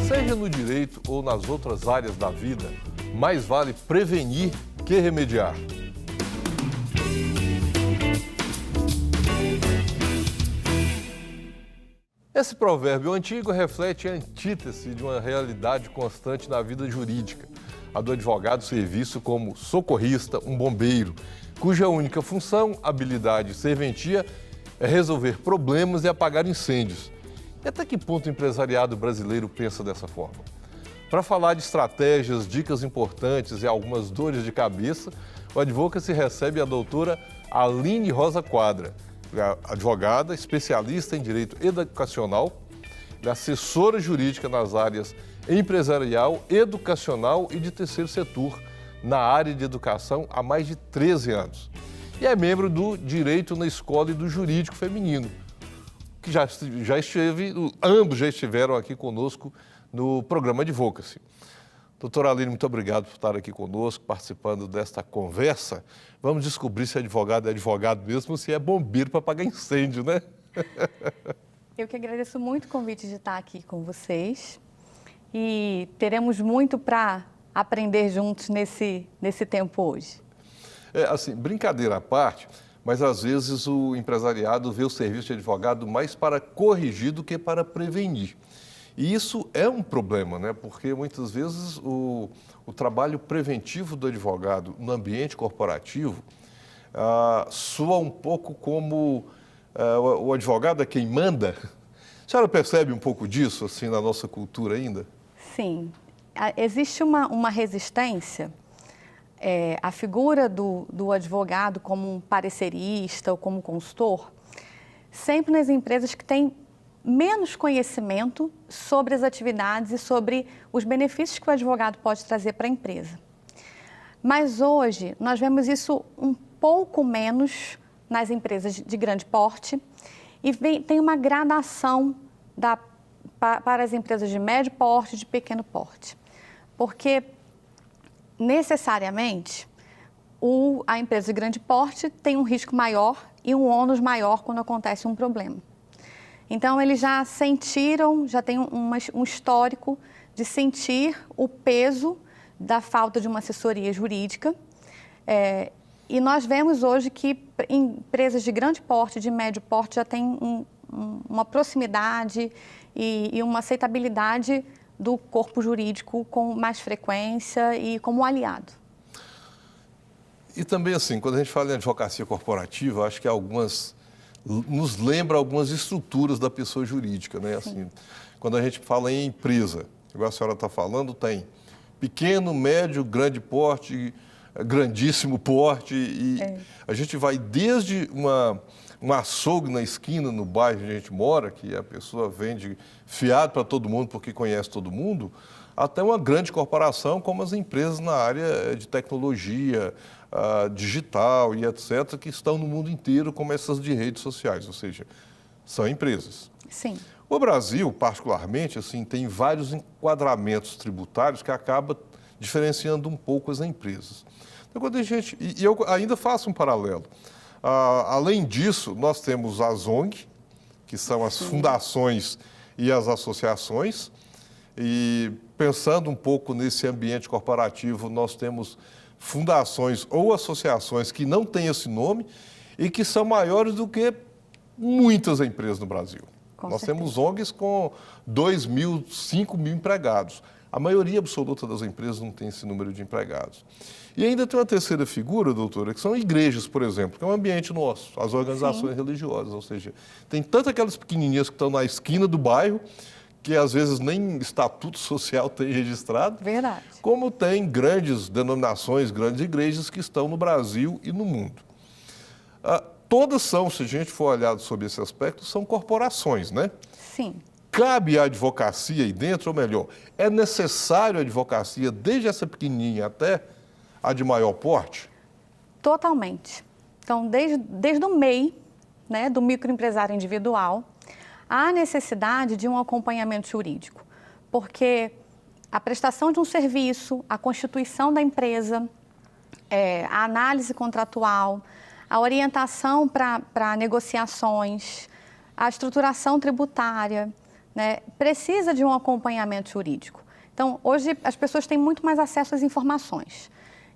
Seja no direito ou nas outras áreas da vida, mais vale prevenir que remediar. Esse provérbio antigo reflete a antítese de uma realidade constante na vida jurídica, a do advogado ser visto como socorrista, um bombeiro, cuja única função, habilidade e serventia é resolver problemas e apagar incêndios. E até que ponto o empresariado brasileiro pensa dessa forma? Para falar de estratégias, dicas importantes e algumas dores de cabeça, o Advocacy recebe a doutora Aline Rosa Quadra, advogada, especialista em direito educacional, assessora jurídica nas áreas empresarial, educacional e de terceiro setor, na área de educação há mais de 13 anos. E é membro do Direito na Escola e do Jurídico Feminino, que ambos já estiveram aqui conosco no programa Advocacy. Doutora Aline, muito obrigado por estar aqui conosco, participando desta conversa. Vamos descobrir se advogado é advogado mesmo, se é bombeiro para apagar incêndio, né? Eu que agradeço muito o convite de estar aqui com vocês e teremos muito para aprender juntos nesse tempo hoje. Brincadeira à parte, mas às vezes o empresariado vê o serviço de advogado mais para corrigir do que para prevenir. E isso é um problema, né? Porque muitas vezes o trabalho preventivo do advogado no ambiente corporativo soa um pouco como o advogado é quem manda. A senhora percebe um pouco disso assim, na nossa cultura ainda? Sim. Existe uma resistência à figura do advogado como um parecerista ou como consultor, sempre nas empresas que têm menos conhecimento sobre as atividades e sobre os benefícios que o advogado pode trazer para a empresa. Mas hoje nós vemos isso um pouco menos nas empresas de grande porte e tem uma gradação para as empresas de médio porte e de pequeno porte. Porque necessariamente a empresa de grande porte tem um risco maior e um ônus maior quando acontece um problema. Então, eles já sentiram, já tem um histórico de sentir o peso da falta de uma assessoria jurídica. E nós vemos hoje que empresas de grande porte, de médio porte, já têm uma proximidade e uma aceitabilidade do corpo jurídico com mais frequência e como aliado. E também, assim, quando a gente fala em advocacia corporativa, acho que nos lembra algumas estruturas da pessoa jurídica, né? Assim, quando a gente fala em empresa, igual a senhora está falando, tem pequeno, médio, grande porte, grandíssimo porte, e a gente vai desde um açougue na esquina, no bairro onde a gente mora, que a pessoa vende fiado para todo mundo porque conhece todo mundo, até uma grande corporação como as empresas na área de tecnologia, digital e etc., que estão no mundo inteiro, como essas de redes sociais, ou seja, são empresas. Sim. O Brasil, particularmente, assim, tem vários enquadramentos tributários que acabam diferenciando um pouco as empresas. Então, quando e eu ainda faço um paralelo. Além disso, nós temos as ONG, que são as fundações e as associações, e pensando um pouco nesse ambiente corporativo, nós temos fundações ou associações que não têm esse nome e que são maiores do que muitas empresas no Brasil. Nós temos ONGs com 2.000, 5.000 empregados. A maioria absoluta das empresas não tem esse número de empregados. E ainda tem uma terceira figura, doutora, que são igrejas, por exemplo, que é um ambiente nosso, as organizações religiosas, ou seja, tem tanto aquelas pequenininhas que estão na esquina do bairro, que às vezes nem estatuto social tem registrado. Verdade. Como tem grandes denominações, grandes igrejas que estão no Brasil e no mundo. Todas são, se a gente for olhar sobre esse aspecto, são corporações, né? Sim. Cabe a advocacia aí dentro, ou melhor, é necessário a advocacia desde essa pequenininha até a de maior porte? Totalmente. Então, desde o MEI, né, do microempresário individual, há necessidade de um acompanhamento jurídico, porque a prestação de um serviço, a constituição da empresa, a análise contratual, a orientação para negociações, a estruturação tributária, né, precisa de um acompanhamento jurídico. Então, hoje as pessoas têm muito mais acesso às informações.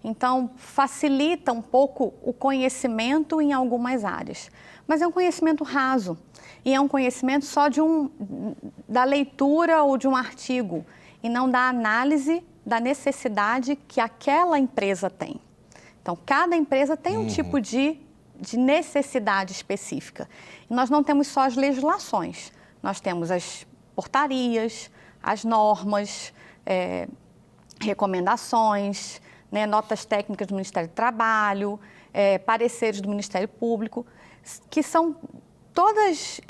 Então, facilita um pouco o conhecimento em algumas áreas. Mas é um conhecimento raso e é um conhecimento só da leitura ou de um artigo e não da análise da necessidade que aquela empresa tem. Então, cada empresa tem um tipo de necessidade específica. E nós não temos só as legislações, nós temos as portarias, as normas, recomendações, né, notas técnicas do Ministério do Trabalho, pareceres do Ministério Público, que são todas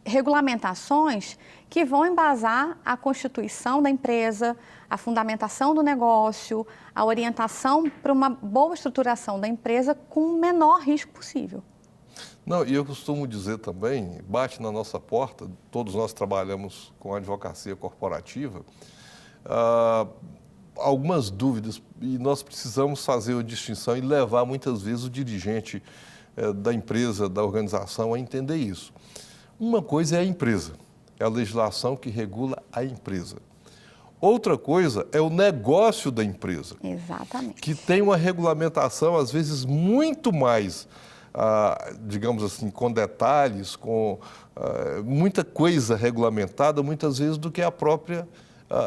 regulamentações que vão embasar a constituição da empresa, a fundamentação do negócio, a orientação para uma boa estruturação da empresa com o menor risco possível. Não, e eu costumo dizer também, bate na nossa porta, todos nós trabalhamos com advocacia corporativa, algumas dúvidas e nós precisamos fazer a distinção e levar muitas vezes o dirigente da empresa, da organização a entender isso. Uma coisa é a empresa, é a legislação que regula a empresa. Outra coisa é o negócio da empresa. Exatamente. Que tem uma regulamentação, às vezes, muito mais, digamos assim, com detalhes, com muita coisa regulamentada, muitas vezes, do que a própria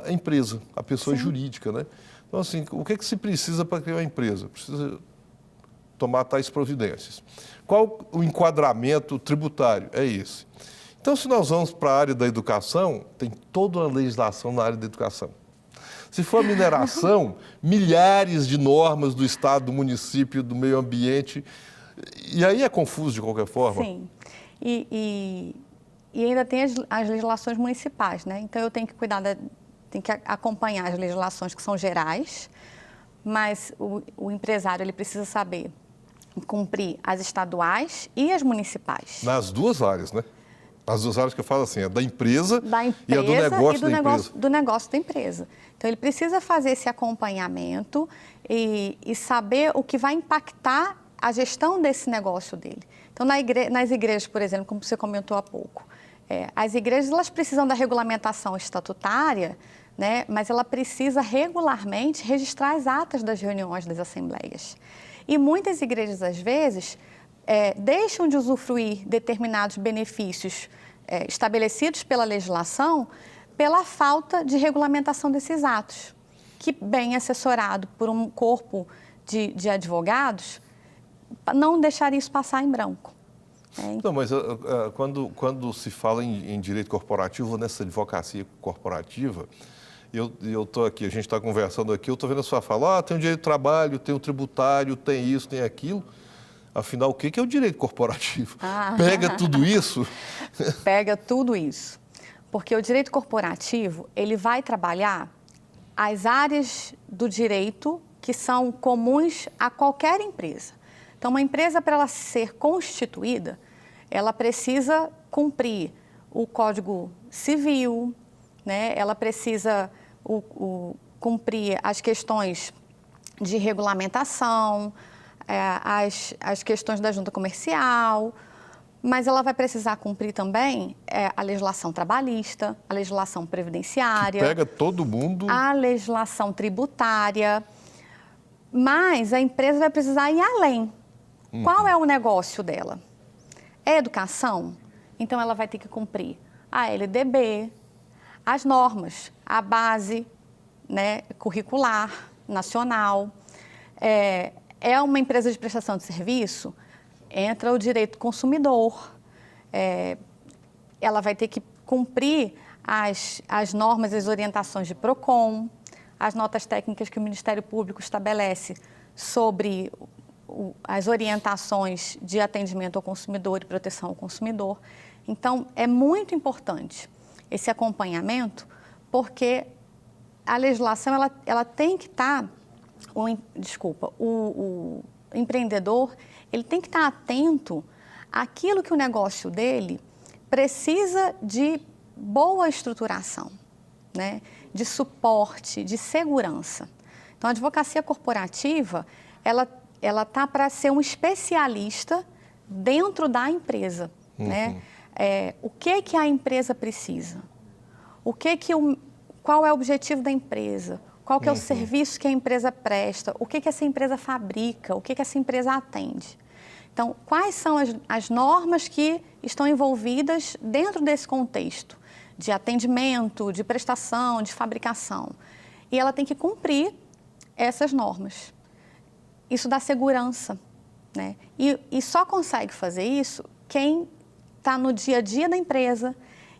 empresa, a pessoa jurídica, né? Então, assim, o que se precisa para criar uma empresa? Precisa tomar tais providências. Qual o enquadramento tributário? É esse. Então, se nós vamos para a área da educação, tem toda uma legislação na área da educação. Se for mineração, milhares de normas do Estado, do município, do meio ambiente. E aí é confuso de qualquer forma? Sim. E ainda tem as legislações municipais, né? Então, eu tenho que tenho que acompanhar as legislações que são gerais, mas o empresário ele precisa saber cumprir as estaduais e as municipais. Nas duas áreas, né? As duas áreas que eu falo assim, a da empresa e a do negócio da empresa. Do negócio da empresa. Então, ele precisa fazer esse acompanhamento e saber o que vai impactar a gestão desse negócio dele. Então, nas igrejas, por exemplo, como você comentou há pouco, as igrejas elas precisam da regulamentação estatutária, né? Mas ela precisa regularmente registrar as atas das reuniões das assembleias. E muitas igrejas, às vezes, deixam de usufruir determinados benefícios estabelecidos pela legislação pela falta de regulamentação desses atos, que, bem assessorado por um corpo de advogados, não deixar isso passar em branco. Não, mas quando se fala em direito corporativo, nessa advocacia corporativa, eu estou aqui, a gente está conversando aqui, eu estou vendo a sua fala, tem o direito do trabalho, tem o tributário, tem isso, tem aquilo. Afinal, o que é o direito corporativo? Pega tudo isso? Pega tudo isso. Porque o direito corporativo, ele vai trabalhar as áreas do direito que são comuns a qualquer empresa. Então, uma empresa, para ela ser constituída, ela precisa cumprir o Código Civil, né? Ela precisa cumprir as questões de regulamentação, as questões da junta comercial, mas ela vai precisar cumprir também a legislação trabalhista, a legislação previdenciária. Que pega todo mundo. A legislação tributária. Mas a empresa vai precisar ir além. Qual é o negócio dela? É educação? Então, ela vai ter que cumprir a LDB, as normas, a base, né, curricular nacional. É uma empresa de prestação de serviço? Entra o direito do consumidor. Ela vai ter que cumprir as normas e as orientações de PROCON, as notas técnicas que o Ministério Público estabelece sobre as orientações de atendimento ao consumidor e proteção ao consumidor. Então, é muito importante esse acompanhamento, porque a legislação ela tem que estar... O empreendedor ele tem que estar atento àquilo que o negócio dele precisa de boa estruturação, né? De suporte, de segurança. Então, a advocacia corporativa, ela tá para ser um especialista dentro da empresa, né? o que a empresa precisa, qual é o objetivo da empresa, qual que é o serviço que a empresa presta, o que essa empresa fabrica, o que essa empresa atende. Então, quais são as normas que estão envolvidas dentro desse contexto de atendimento, de prestação, de fabricação. E ela tem que cumprir essas normas. Isso dá segurança, né? E só consegue fazer isso quem está no dia a dia da empresa,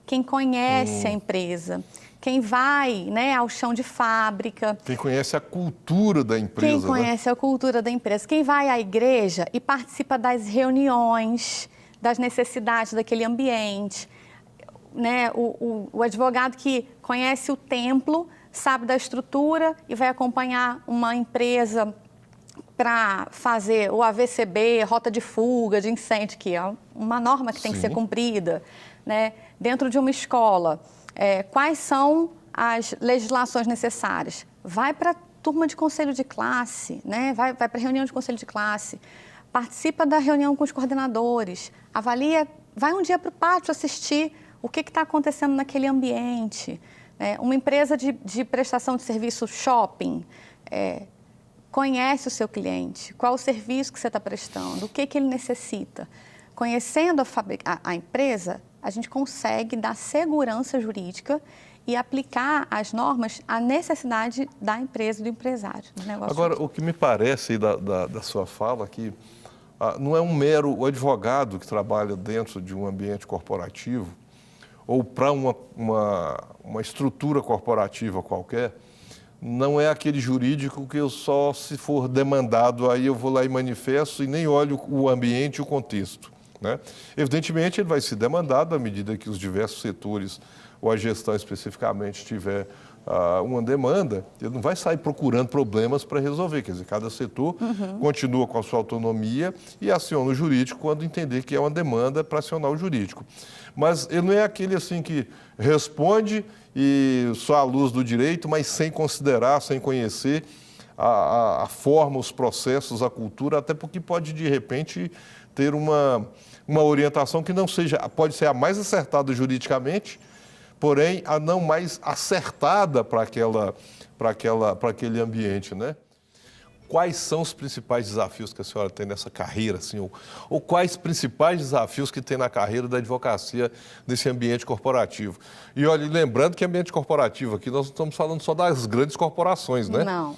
quem conhece a empresa, quem vai, né, ao chão de fábrica. Quem conhece a cultura da empresa. Quem conhece a cultura da empresa. Quem vai à igreja e participa das reuniões, das necessidades daquele ambiente. Né? O advogado que conhece o templo, sabe da estrutura e vai acompanhar uma empresa para fazer o AVCB, rota de fuga, de incêndio, que é uma norma que tem que ser cumprida, né? Dentro de uma escola, quais são as legislações necessárias? Vai para a turma de conselho de classe, né? Vai para a reunião de conselho de classe, participa da reunião com os coordenadores, avalia, vai um dia para o pátio assistir o que está acontecendo naquele ambiente. Uma empresa de prestação de serviço shopping, conhece o seu cliente, qual o serviço que você está prestando, o que ele necessita. Conhecendo a empresa, a gente consegue dar segurança jurídica e aplicar as normas à necessidade da empresa, do empresário, do negócio. Agora, o que me parece da sua fala aqui, não é um mero advogado que trabalha dentro de um ambiente corporativo ou para uma estrutura corporativa qualquer, não é aquele jurídico que eu só, se for demandado, aí eu vou lá e manifesto e nem olho o ambiente e o contexto, né? Evidentemente, ele vai ser demandado à medida que os diversos setores ou a gestão especificamente tiver uma demanda, ele não vai sair procurando problemas para resolver. Quer dizer, cada setor continua com a sua autonomia e aciona o jurídico quando entender que é uma demanda para acionar o jurídico. Mas ele não é aquele assim que responde e só à luz do direito, mas sem considerar, sem conhecer a forma, os processos, a cultura, até porque pode, de repente, ter uma orientação que não seja, pode ser a mais acertada juridicamente, porém a não mais acertada para aquele ambiente, né? Quais são os principais desafios que a senhora tem nessa carreira, assim, ou quais principais desafios que tem na carreira da advocacia nesse ambiente corporativo? E olha, lembrando que ambiente corporativo aqui, nós não estamos falando só das grandes corporações, né? Não.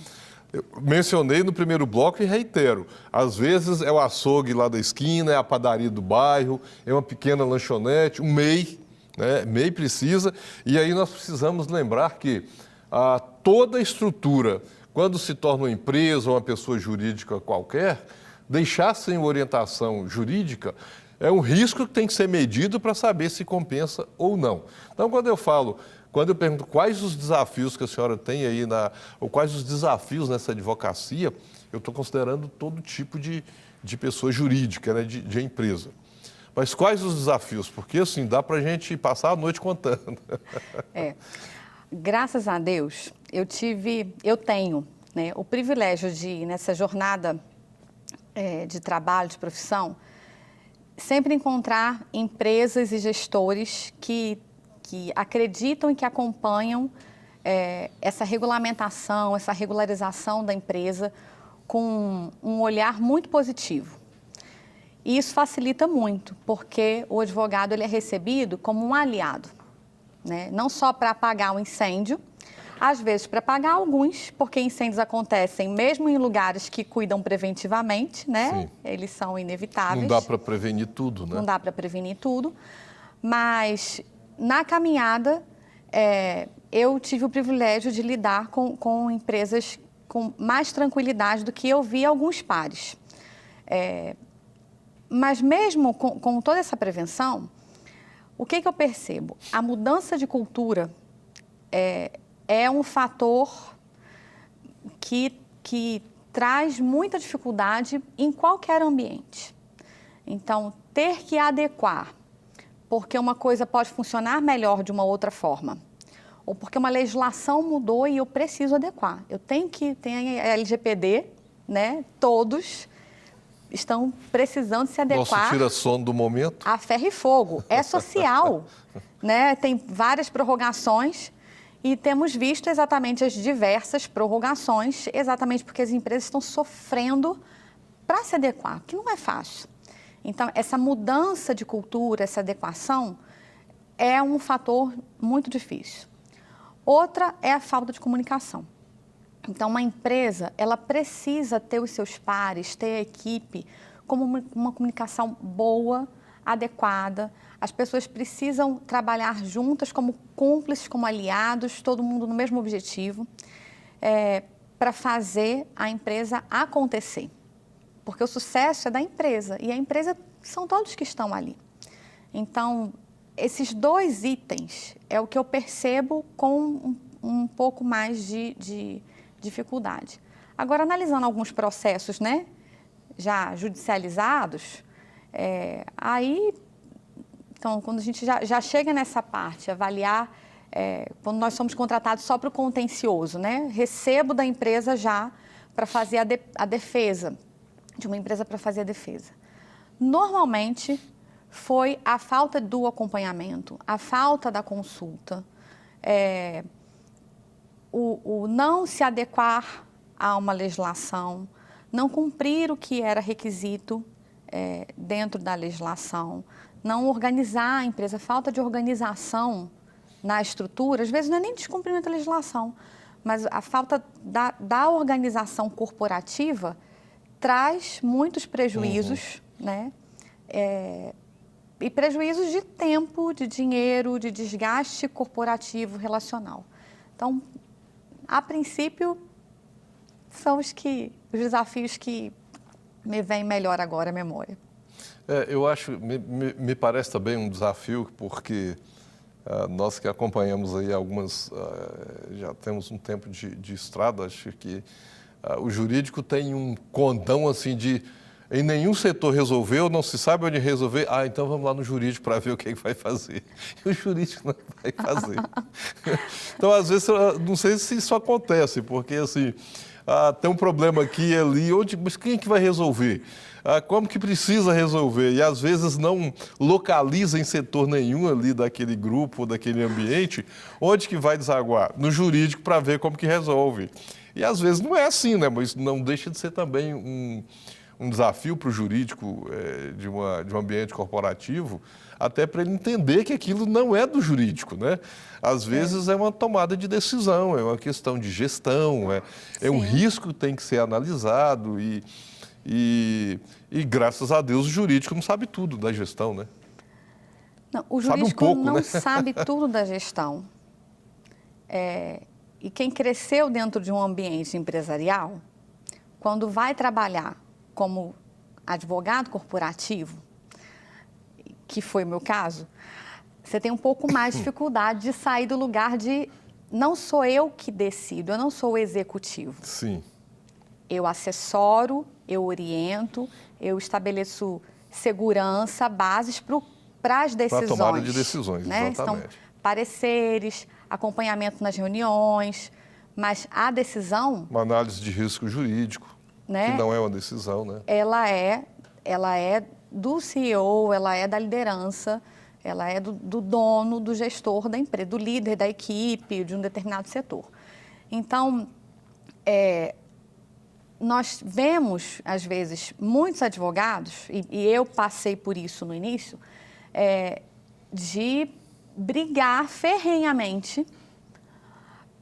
Eu mencionei no primeiro bloco e reitero, às vezes é o açougue lá da esquina, é a padaria do bairro, é uma pequena lanchonete, um MEI, né? MEI precisa, e aí nós precisamos lembrar que toda a estrutura, quando se torna uma empresa ou uma pessoa jurídica qualquer, deixar sem orientação jurídica é um risco que tem que ser medido para saber se compensa ou não. Então, quando eu pergunto quais os desafios que a senhora tem aí, ou quais os desafios nessa advocacia, eu estou considerando todo tipo de pessoa jurídica, né, de empresa. Mas quais os desafios? Porque, assim, dá para a gente passar a noite contando. Graças a Deus, eu tenho, né, o privilégio de, nessa jornada de trabalho, de profissão, sempre encontrar empresas e gestores que acreditam e que acompanham essa regulamentação, essa regularização da empresa com um olhar muito positivo. E isso facilita muito, porque o advogado ele é recebido como um aliado, né? Não só para apagar um incêndio, às vezes para apagar alguns, porque incêndios acontecem mesmo em lugares que cuidam preventivamente, né? Sim. Eles são inevitáveis. Não dá para prevenir tudo, né? Não dá para prevenir tudo, mas na caminhada eu tive o privilégio de lidar com empresas com mais tranquilidade do que eu vi alguns pares. Mas mesmo com toda essa prevenção, o que eu percebo? A mudança de cultura é um fator que traz muita dificuldade em qualquer ambiente. Então, ter que adequar, porque uma coisa pode funcionar melhor de uma outra forma, ou porque uma legislação mudou e eu preciso adequar. Eu tenho que ter a LGPD, né, todos, estão precisando se Nosso adequar tira-sono do momento. a ferro e fogo. É social, né? Tem várias prorrogações e temos visto exatamente as diversas prorrogações, exatamente porque as empresas estão sofrendo para se adequar, que não é fácil. Então, essa mudança de cultura, essa adequação, é um fator muito difícil. Outra é a falta de comunicação. Então, uma empresa, ela precisa ter os seus pares, ter a equipe como uma comunicação boa, adequada. As pessoas precisam trabalhar juntas como cúmplices, como aliados, todo mundo no mesmo objetivo, para fazer a empresa acontecer. Porque o sucesso é da empresa e a empresa são todos que estão ali. Então, esses dois itens é o que eu percebo com um pouco mais de dificuldade. Agora, analisando alguns processos, né, já judicializados, aí, então, quando a gente já chega nessa parte, avaliar, quando nós somos contratados só para o contencioso, né, recebo da empresa já para fazer a defesa, de uma empresa para fazer a defesa. Normalmente, foi a falta do acompanhamento, a falta da consulta, o não se adequar a uma legislação, não cumprir o que era requisito dentro da legislação, não organizar a empresa, falta de organização na estrutura, às vezes não é nem descumprimento da legislação, mas a falta da organização corporativa traz muitos prejuízos, né? E prejuízos de tempo, de dinheiro, de desgaste corporativo, relacional. Então, a princípio, são os desafios que me vêm melhor agora à memória. Eu acho, me parece também um desafio, porque nós que acompanhamos aí já temos um tempo de estrada, acho que o jurídico tem um condão assim em nenhum setor resolveu, não se sabe onde resolver, então vamos lá no jurídico para ver o que vai fazer. E o jurídico não vai fazer. Então, às vezes, não sei se isso acontece, porque assim, tem um problema aqui e ali, mas quem é que vai resolver? Como que precisa resolver? E às vezes não localiza em setor nenhum ali daquele grupo, daquele ambiente, onde que vai desaguar? No jurídico para ver como que resolve. E às vezes não é assim, né? Mas não deixa de ser também um desafio para o jurídico de um ambiente corporativo, até para ele entender que aquilo não é do jurídico, né? Às vezes é uma tomada de decisão, é uma questão de gestão, é um risco que tem que ser analisado e graças a Deus o jurídico não sabe tudo da gestão, né? Não, o jurídico sabe um pouco, não né? sabe tudo da gestão. E quem cresceu dentro de um ambiente empresarial, quando vai trabalhar como advogado corporativo, que foi o meu caso, você tem um pouco mais de dificuldade de sair do lugar de não sou eu que decido, eu não sou o executivo. Sim. Eu assessoro, eu oriento, eu estabeleço segurança, bases para as decisões. Para a tomada de decisões, né? exatamente. Então, pareceres, acompanhamento nas reuniões, mas a decisão... Uma análise de risco jurídico, né? Que não é uma decisão, né? Ela é do CEO, ela é da liderança, ela é do dono, do gestor da empresa, do líder da equipe, de um determinado setor. Então, nós vemos, às vezes, muitos advogados, e eu passei por isso no início, de brigar ferrenhamente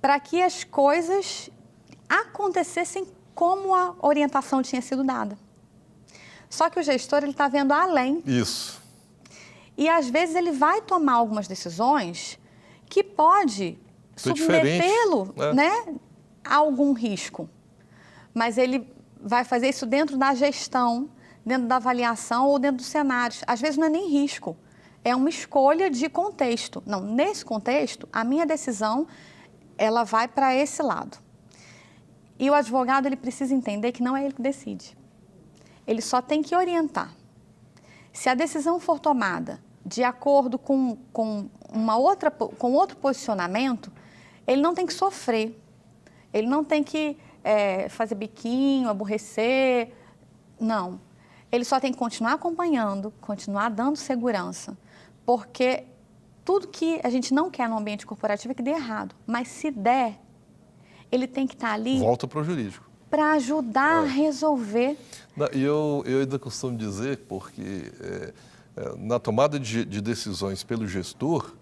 para que as coisas acontecessem como a orientação tinha sido dada. Só que o gestor ele está vendo além. Isso. E, às vezes, ele vai tomar algumas decisões que pode submetê-lo, né, a algum risco. Mas ele vai fazer isso dentro da gestão, dentro da avaliação ou dentro dos cenários. Às vezes não é nem risco, é uma escolha de contexto. Não, nesse contexto, a minha decisão, ela vai para esse lado. E o advogado, ele precisa entender que não é ele que decide. Ele só tem que orientar. Se a decisão for tomada de acordo com outro posicionamento, ele não tem que sofrer. Ele não tem que fazer biquinho, aborrecer. Não. ele só tem que continuar acompanhando, continuar dando segurança, porque tudo que a gente não quer no ambiente corporativo é que dê errado, mas se der, ele tem que estar ali... Volta para o jurídico. Para ajudar a resolver. E eu ainda costumo dizer, porque na tomada de decisões pelo gestor,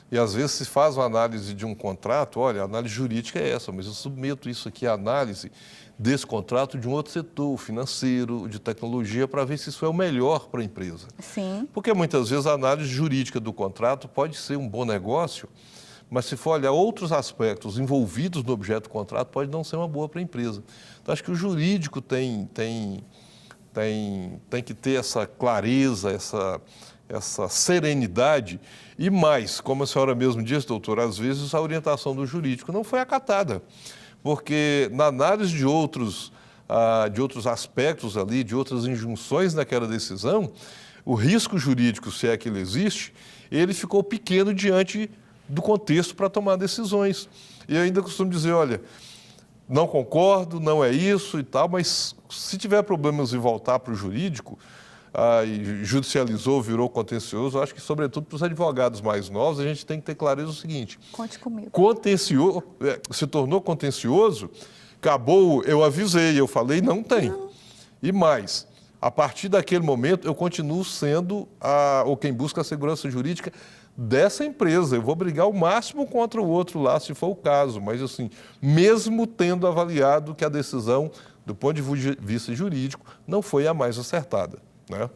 e às vezes se faz uma análise de um contrato, olha, a análise jurídica é essa, mas eu submeto isso aqui à análise desse contrato de um outro setor, financeiro, de tecnologia, para ver se isso é o melhor para a empresa. Sim. Porque muitas vezes a análise jurídica do contrato pode ser um bom negócio, mas se for olhar outros aspectos envolvidos no objeto do contrato, pode não ser uma boa para a empresa. Então, acho que o jurídico tem que ter essa clareza, essa serenidade e mais, como a senhora mesmo disse, doutor, às vezes a orientação do jurídico não foi acatada, porque na análise de outros aspectos ali, de outras injunções naquela decisão, o risco jurídico, se é que ele existe, ele ficou pequeno diante do contexto para tomar decisões. E eu ainda costumo dizer, olha, não concordo, não é isso e tal, mas se tiver problemas em voltar para o jurídico, e judicializou, virou contencioso, eu acho que, sobretudo, para os advogados mais novos, a gente tem que ter clareza o seguinte. Conte comigo. Se tornou contencioso, acabou, eu avisei, eu falei, não tem. Não. E mais, a partir daquele momento, eu continuo sendo quem busca a segurança jurídica dessa empresa. Eu vou brigar o máximo contra o outro lá, se for o caso, mas assim, mesmo tendo avaliado que a decisão, do ponto de vista jurídico, não foi a mais acertada, né?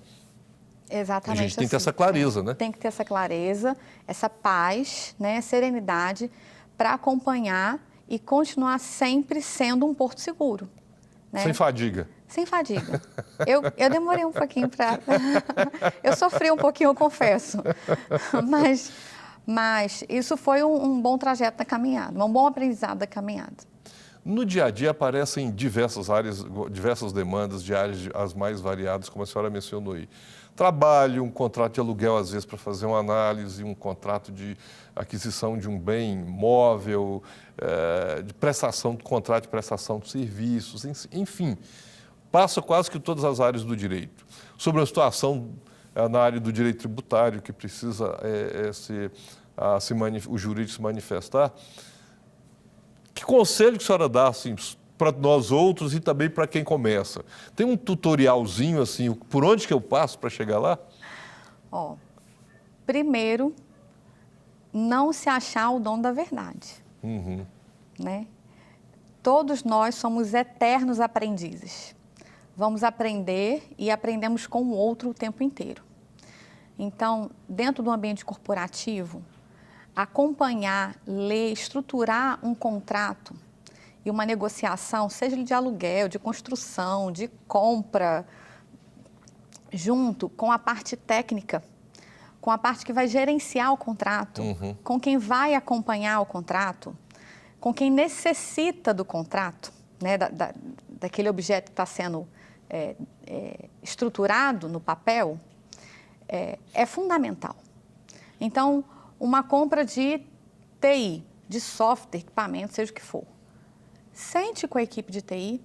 Exatamente. A gente tem que ter essa clareza, né? Tem que ter essa clareza, essa paz, né, serenidade, para acompanhar e continuar sempre sendo um porto seguro. Né? Sem fadiga. Sem fadiga. Eu demorei um pouquinho para... Eu sofri um pouquinho, eu confesso. Mas isso foi um bom trajeto da caminhada, um bom aprendizado da caminhada. No dia a dia aparecem diversas áreas, diversas demandas de áreas as mais variadas, como a senhora mencionou aí. Trabalho, um contrato de aluguel, às vezes, para fazer uma análise, um contrato de aquisição de um bem móvel, de contrato de prestação de serviços, enfim. Passa quase que todas as áreas do direito. Sobre a situação na área do direito tributário, que precisa o jurídico se manifestar, que conselho que a senhora dá assim, para nós outros e também para quem começa? Tem um tutorialzinho, assim, por onde que eu passo para chegar lá? Primeiro, não se achar o dono da verdade. Uhum. Né? Todos nós somos eternos aprendizes. Vamos aprender e aprendemos com o outro o tempo inteiro. Então, dentro do ambiente corporativo, acompanhar, ler, estruturar um contrato e uma negociação, seja ele de aluguel, de construção, de compra, junto com a parte técnica, com a parte que vai gerenciar o contrato, com quem vai acompanhar o contrato, com quem necessita do contrato, né, daquele objeto que está sendo estruturado no papel, é fundamental. Então, uma compra de TI, de software, equipamento, seja o que for. Sente com a equipe de TI,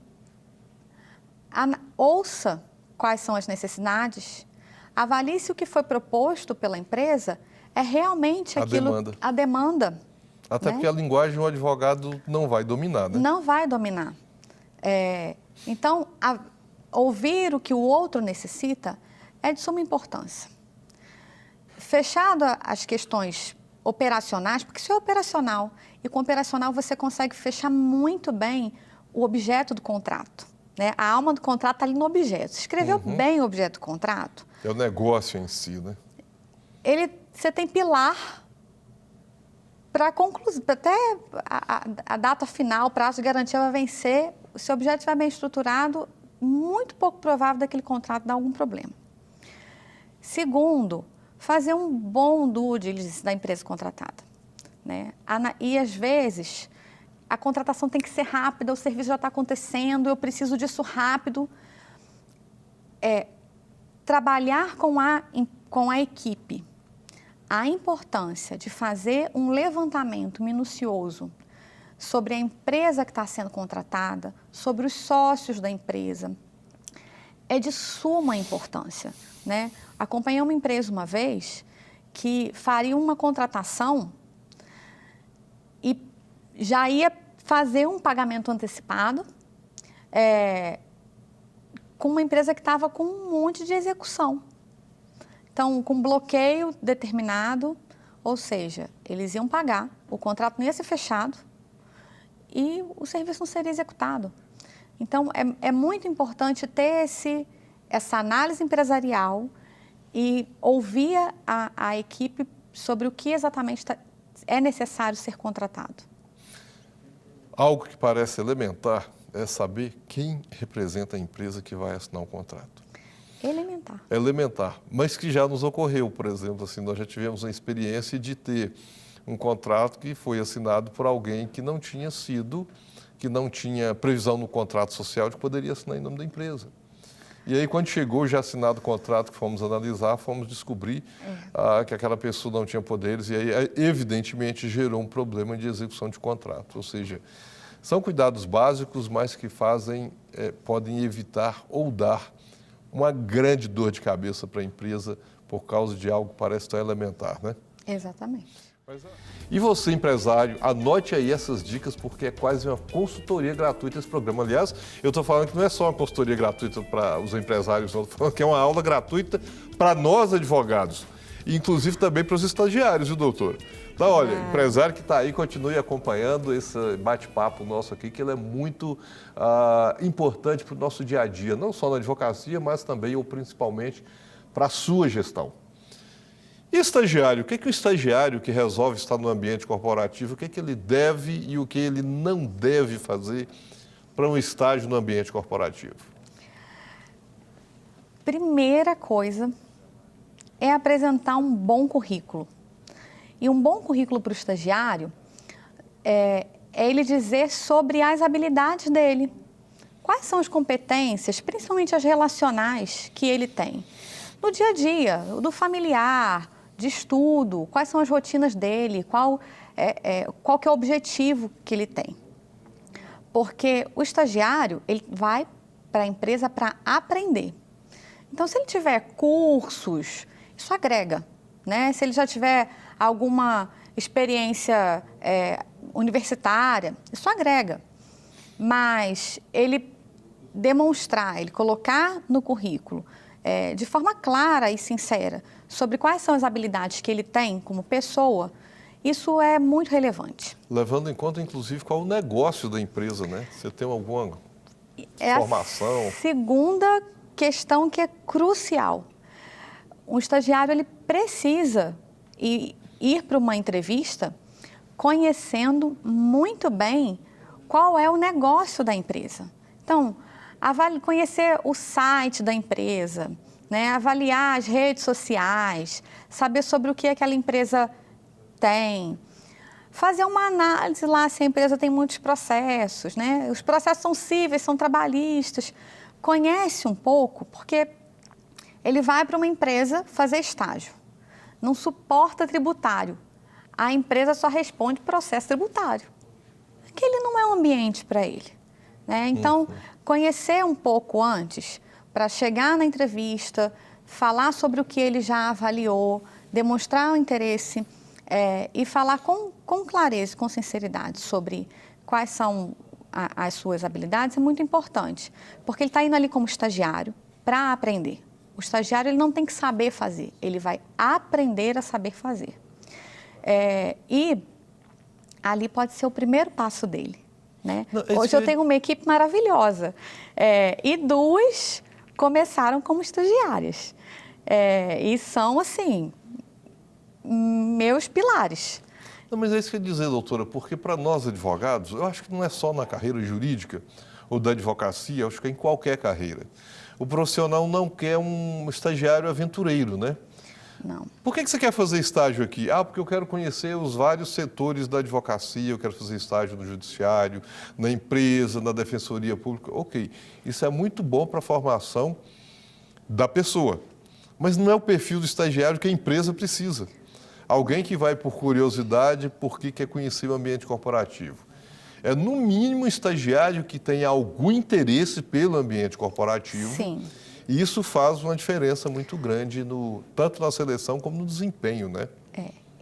ouça quais são as necessidades, avalie se o que foi proposto pela empresa é realmente a demanda. Até porque a linguagem o advogado não vai dominar, né? Não vai dominar. Então, ouvir o que o outro necessita é de suma importância. Fechado as questões operacionais, porque isso é operacional, e com operacional você consegue fechar muito bem o objeto do contrato. Né? A alma do contrato está ali no objeto. Se escreveu bem o objeto do contrato... É o negócio em si, né? Você tem pilar para conclusão, até a data final, o prazo de garantia vai vencer, se o objeto estiver bem estruturado, muito pouco provável daquele contrato dar algum problema. Segundo, fazer um bom due diligence da empresa contratada. Né? E, às vezes, a contratação tem que ser rápida, o serviço já está acontecendo, eu preciso disso rápido. Trabalhar com a equipe, a importância de fazer um levantamento minucioso sobre a empresa que está sendo contratada, sobre os sócios da empresa, é de suma importância, né? Acompanhei uma empresa uma vez que faria uma contratação e já ia fazer um pagamento antecipado com uma empresa que estava com um monte de execução. Então, com bloqueio determinado, ou seja, eles iam pagar, o contrato não ia ser fechado e o serviço não seria executado. Então, é muito importante ter essa análise empresarial e ouvir a equipe sobre o que exatamente é necessário ser contratado. Algo que parece elementar é saber quem representa a empresa que vai assinar o contrato. Elementar. Elementar, mas que já nos ocorreu, por exemplo, assim, nós já tivemos a experiência de ter um contrato que foi assinado por alguém que não tinha previsão no contrato social de que poderia assinar em nome da empresa. E aí, quando chegou já assinado o contrato que fomos analisar, fomos descobrir que aquela pessoa não tinha poderes e aí, evidentemente, gerou um problema de execução de contrato. Ou seja, são cuidados básicos, mas que podem evitar ou dar uma grande dor de cabeça para a empresa por causa de algo que parece tão elementar, né? Exatamente. E você, empresário, anote aí essas dicas, porque é quase uma consultoria gratuita esse programa. Aliás, eu estou falando que não é só uma consultoria gratuita para os empresários, não. Estou falando que é uma aula gratuita para nós, advogados, e inclusive também para os estagiários, viu, doutor? Então, olha, empresário que está aí, continue acompanhando esse bate-papo nosso aqui, que ele é muito importante para o nosso dia a dia, não só na advocacia, mas também ou principalmente para a sua gestão. E estagiário? O que é o estagiário que resolve estar no ambiente corporativo, o que é que ele deve e o que ele não deve fazer para um estágio no ambiente corporativo? Primeira coisa é apresentar um bom currículo. E um bom currículo para o estagiário é ele dizer sobre as habilidades dele. Quais são as competências, principalmente as relacionais, que ele tem? No dia a dia, do familiar, de estudo, quais são as rotinas dele, qual que é o objetivo que ele tem. Porque o estagiário, ele vai para a empresa para aprender. Então, se ele tiver cursos, isso agrega, né? Se ele já tiver alguma experiência universitária, isso agrega. Mas ele demonstrar, ele colocar no currículo, de forma clara e sincera, sobre quais são as habilidades que ele tem como pessoa, isso é muito relevante. Levando em conta, inclusive, qual é o negócio da empresa, né? Você tem alguma formação? A segunda questão que é crucial. Um estagiário, ele precisa ir para uma entrevista conhecendo muito bem qual é o negócio da empresa. Então, conhecer o site da empresa, né? Avaliar as redes sociais, saber sobre o que aquela empresa tem, fazer uma análise lá se a empresa tem muitos processos, né? Os processos são cíveis, são trabalhistas. Conhece um pouco, porque ele vai para uma empresa fazer estágio, não suporta tributário. A empresa só responde processo tributário. Aquele não é um ambiente para ele, né? Então, conhecer um pouco antes, para chegar na entrevista, falar sobre o que ele já avaliou, demonstrar o interesse e falar com clareza, com sinceridade sobre quais são as suas habilidades é muito importante, porque ele está indo ali como estagiário para aprender. O estagiário ele não tem que saber fazer, ele vai aprender a saber fazer. E ali pode ser o primeiro passo dele, né? Hoje eu tenho uma equipe maravilhosa e duas começaram como estagiárias e são, assim, meus pilares. Não, mas é isso que eu ia dizer, doutora, porque para nós advogados, eu acho que não é só na carreira jurídica ou da advocacia, eu acho que é em qualquer carreira. O profissional não quer um estagiário aventureiro, né? Não. Por que você quer fazer estágio aqui? Porque eu quero conhecer os vários setores da advocacia, eu quero fazer estágio no judiciário, na empresa, na defensoria pública. Ok, isso é muito bom para a formação da pessoa, mas não é o perfil do estagiário que a empresa precisa. Alguém que vai por curiosidade, porque quer conhecer o ambiente corporativo. É, no mínimo, um estagiário que tenha algum interesse pelo ambiente corporativo. Sim. E isso faz uma diferença muito grande, tanto na seleção como no desempenho, né?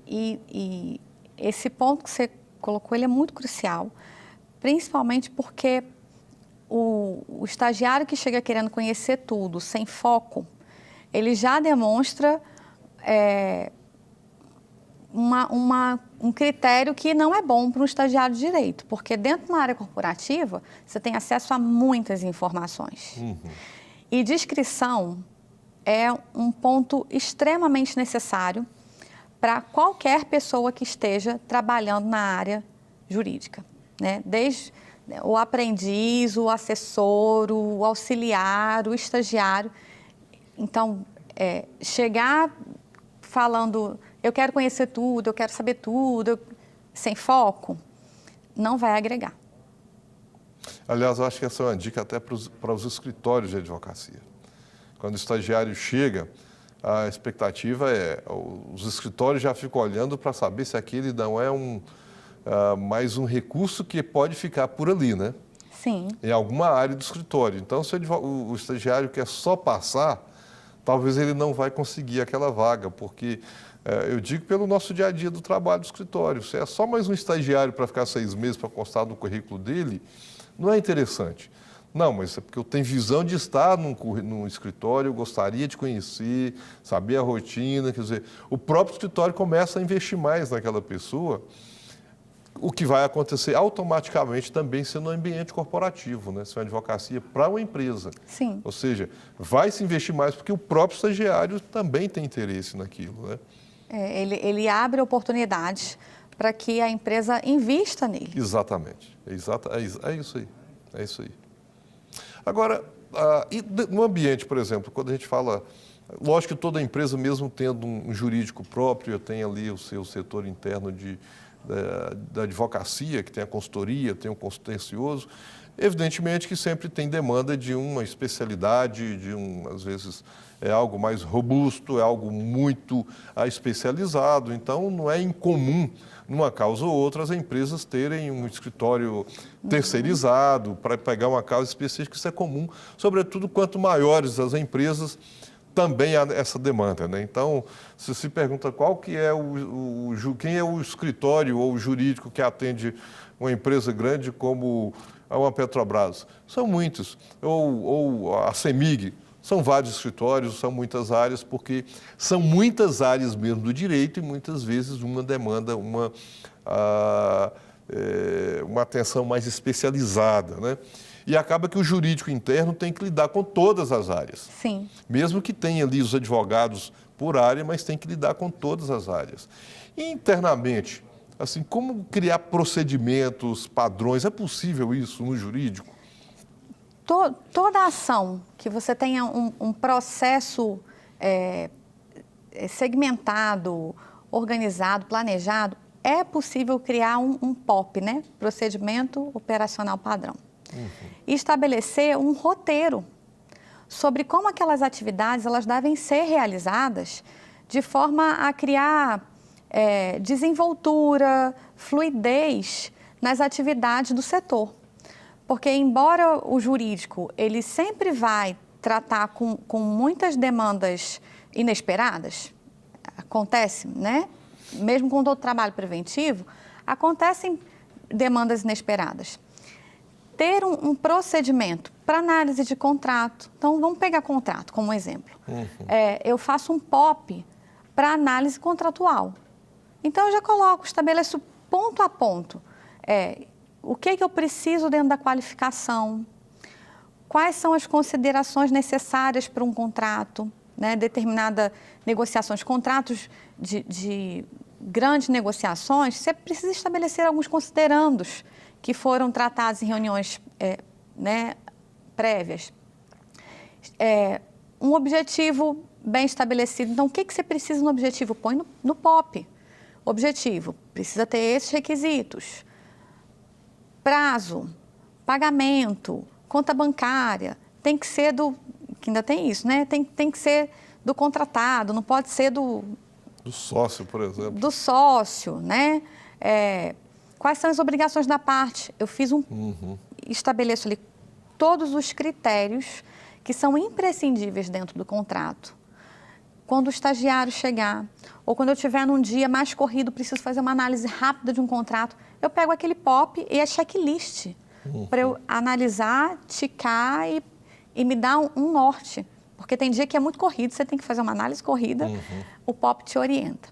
E esse ponto que você colocou, ele é muito crucial, principalmente porque o estagiário que chega querendo conhecer tudo, sem foco, ele já demonstra um critério que não é bom para um estagiário de direito, porque dentro de uma área corporativa, você tem acesso a muitas informações. E discrição é um ponto extremamente necessário para qualquer pessoa que esteja trabalhando na área jurídica, né? Desde o aprendiz, o assessor, o auxiliar, o estagiário. Então, chegar falando, eu quero conhecer tudo, eu quero saber tudo, sem foco, não vai agregar. Aliás, eu acho que essa é uma dica até para os escritórios de advocacia. Quando o estagiário chega, a expectativa os escritórios já ficam olhando para saber se aquele não é mais um recurso que pode ficar por ali, né? Sim. Em alguma área do escritório. Então, se o estagiário quer só passar, talvez ele não vai conseguir aquela vaga, porque eu digo pelo nosso dia a dia do trabalho do escritório, se é só mais um estagiário para ficar 6 meses para constar no currículo dele, não é interessante. Não, mas é porque eu tenho visão de estar num escritório, eu gostaria de conhecer, saber a rotina, quer dizer, o próprio escritório começa a investir mais naquela pessoa, o que vai acontecer automaticamente também sendo um ambiente corporativo, né? Se é uma advocacia para uma empresa. Sim. Ou seja, vai se investir mais porque o próprio estagiário também tem interesse naquilo, né? Ele abre oportunidades para que a empresa invista nele. Exatamente. É isso aí. É isso aí. Agora, no ambiente, por exemplo, quando a gente fala... Lógico que toda empresa, mesmo tendo um jurídico próprio, tem ali o seu setor interno da advocacia, que tem a consultoria, tem o contencioso, evidentemente que sempre tem demanda de uma especialidade, às vezes é algo mais robusto, é algo muito especializado, então não é incomum, numa causa ou outra, as empresas terem um escritório terceirizado para pegar uma causa específica, isso é comum, sobretudo quanto maiores as empresas, também há essa demanda, né? Então, se pergunta qual que é quem é o escritório ou o jurídico que atende uma empresa grande como uma Petrobras, são muitos, ou a CEMIG, são vários escritórios, são muitas áreas, porque são muitas áreas mesmo do direito e muitas vezes uma demanda uma atenção mais especializada, né? E acaba que o jurídico interno tem que lidar com todas as áreas. Sim. Mesmo que tenha ali os advogados por área, mas tem que lidar com todas as áreas. E internamente, assim, como criar procedimentos, padrões, é possível isso no jurídico? Toda ação que você tenha um processo segmentado, organizado, planejado, é possível criar um POP, né? Procedimento Operacional Padrão. E estabelecer um roteiro sobre como aquelas atividades elas devem ser realizadas de forma a criar desenvoltura, fluidez nas atividades do setor. Porque, embora o jurídico ele sempre vai tratar com muitas demandas inesperadas, acontece, né? Mesmo com todo o trabalho preventivo, acontecem demandas inesperadas. Ter um procedimento para análise de contrato. Então, vamos pegar contrato como exemplo. Eu faço um POP para análise contratual. Então, eu já estabeleço ponto a ponto. O que eu preciso dentro da qualificação? Quais são as considerações necessárias para um contrato? Né? Determinada negociações, contratos de grandes negociações, você precisa estabelecer alguns considerandos que foram tratados em reuniões prévias. Um objetivo bem estabelecido. Então, o que você precisa no objetivo? Põe no POP. Objetivo, precisa ter esses requisitos. Prazo, pagamento, conta bancária, tem que ser que ainda tem isso, né? Tem que ser do contratado, não pode ser do sócio, por exemplo. Do sócio, né? Quais são as obrigações da parte? Eu fiz estabeleço ali todos os critérios que são imprescindíveis dentro do contrato. Quando o estagiário chegar, ou quando eu tiver num dia mais corrido, preciso fazer uma análise rápida de um contrato, eu pego aquele POP e a checklist para eu analisar, ticar e me dar um norte. Porque tem dia que é muito corrido, você tem que fazer uma análise corrida, o POP te orienta.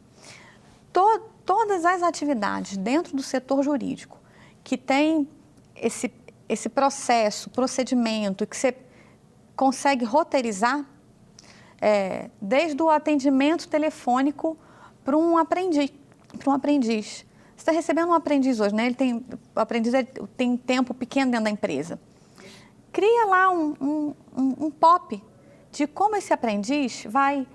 Todas as atividades dentro do setor jurídico que tem esse processo, procedimento, que você consegue roteirizar, desde o atendimento telefônico para um aprendiz. Você está recebendo um aprendiz hoje, né? O aprendiz tem tempo pequeno dentro da empresa. Cria lá um POP de como esse aprendiz vai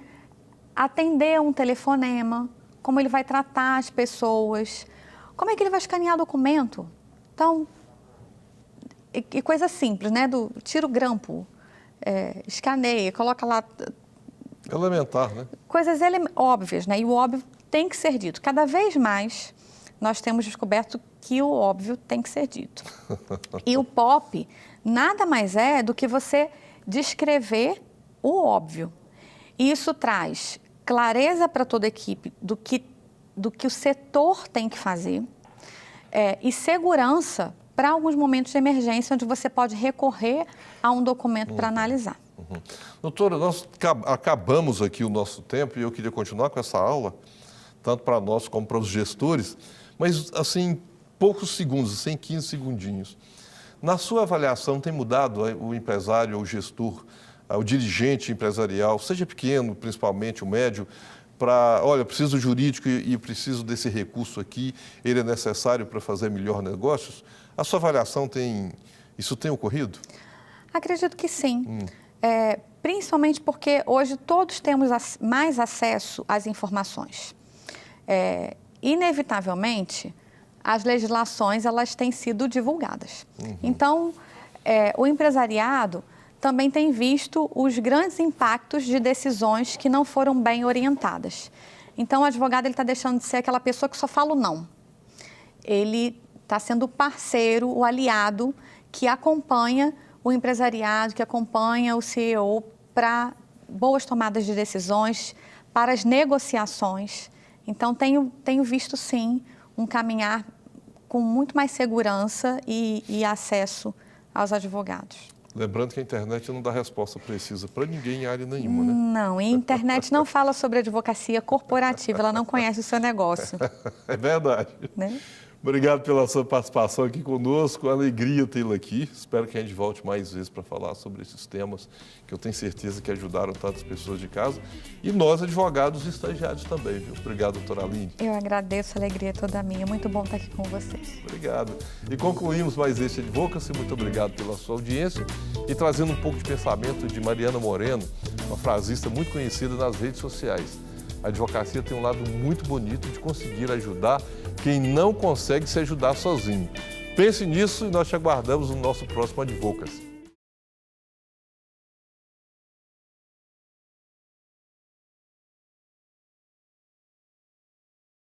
atender um telefonema, como ele vai tratar as pessoas, como é que ele vai escanear documento. Então, e coisa simples, né? Tira o grampo, escaneia, coloca lá. Elementar, né? Coisas óbvias, né? E o óbvio tem que ser dito. Cada vez mais nós temos descoberto que o óbvio tem que ser dito. E o POP nada mais é do que você descrever o óbvio. E isso traz clareza para toda a equipe do que o setor tem que fazer e segurança para alguns momentos de emergência onde você pode recorrer a um documento para analisar. Doutora, nós acabamos aqui o nosso tempo e eu queria continuar com essa aula, tanto para nós como para os gestores, mas assim, poucos segundos, assim, 15 segundinhos. Na sua avaliação, tem mudado o empresário, o gestor, o dirigente empresarial, seja pequeno, principalmente o médio, para, olha, preciso do jurídico e preciso desse recurso aqui, ele é necessário para fazer melhor negócios? A sua avaliação isso tem ocorrido? Acredito que sim. Principalmente porque hoje todos temos mais acesso às informações. Inevitavelmente, as legislações elas têm sido divulgadas. Então, o empresariado também tem visto os grandes impactos de decisões que não foram bem orientadas. Então, o advogado está deixando de ser aquela pessoa que só fala o não. Ele está sendo o parceiro, o aliado que acompanha o empresariado, que acompanha o CEO para boas tomadas de decisões, para as negociações. Então, tenho visto, sim, um caminhar com muito mais segurança e acesso aos advogados. Lembrando que a internet não dá resposta precisa para ninguém em área nenhuma, né? Não, e a internet não fala sobre advocacia corporativa, ela não conhece o seu negócio. É verdade. Né? Obrigado pela sua participação aqui conosco, alegria tê-la aqui. Espero que a gente volte mais vezes para falar sobre esses temas que eu tenho certeza que ajudaram tantas pessoas de casa. E nós, advogados e estagiários também, viu? Obrigado, doutora Aline. Eu agradeço, a alegria é toda minha. Muito bom estar aqui com vocês. Obrigado. E concluímos mais este Advocacy. Muito obrigado pela sua audiência. E trazendo um pouco de pensamento de Mariana Moreno, uma frasista muito conhecida nas redes sociais. A advocacia tem um lado muito bonito de conseguir ajudar quem não consegue se ajudar sozinho. Pense nisso e nós te aguardamos no nosso próximo Advocacy.